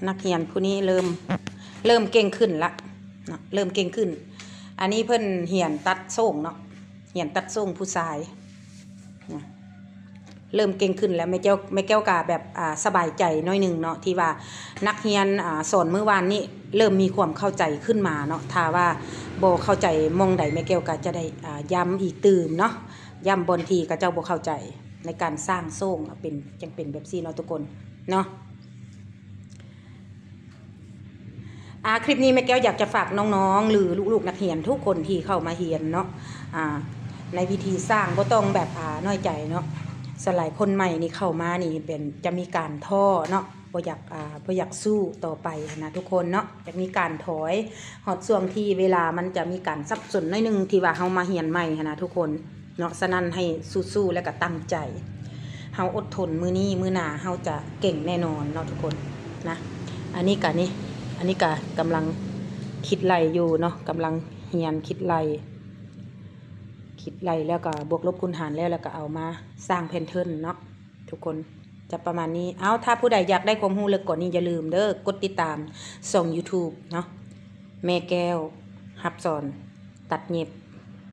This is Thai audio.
นักเรียนผู้นี้เริ่มเก่งขึ้นละเนาะเริ่มเก่งขึ้นอันนี้เพิ่นเหียนตัดส่งเนาะเหียนตัดส่งผู้ชายนะเริ่มเก่งขึ้นแล้วแม่แก้วกาแบบสบายใจน้อยหนึ่งเนาะที่ว่านักเรียนสอนเมื่อวานนี้เริ่มมีความเข้าใจขึ้นมาเนาะถ้าว่าบ่เข้าใจมองใดแม่แก้วก็จะได้ย้ำอีกตื่มเนาะย้ำบนทีก็เจ้าบ่เข้าใจในการสร้างส่งเป็นจังเป็นแบบซี่เนาะทุกคนเนาะคลิปนี้แม่แก้วอยากจะฝากน้องๆหรือลูกๆนักเรียนทุกคนที่เข้ามาเรียนเนาะในวิธีสร้างก็ต้องแบบน้อยใจเนาะสลายคนใหม่นี่เข้ามานี่เป็นจะมีการท้อเนาะบ่อยากสู้ต่อไปนะทุกคนเนาะจะมีการถอยหอดช่วงที่เวลามันจะมีการสับสนน้อยนึงที่ว่าเฮามาเรียนใหม่นะทุกคนเนาะฉะนั้นให้สู้ๆและก็ตั้งใจเฮาอดทนมื้อนี้มื้อหน้าเฮาจะเก่งแน่นอนเนาะทุกคนนะอันนี้ก็กำลังคิดไล่อยู่เนาะกำลังเรียนคิดไล่แล้วก็บวกลบคูณหารแล้วก็เอามาสร้างแพทเทิร์นเนาะทุกคนจะประมาณนี้ถ้าผู้ใดอยากได้ความรู้ลึกกว่านี้อย่าลืมเด้อกดติดตามช่อง YouTube เนาะแม่แก้วรับสอนตัดเย็บ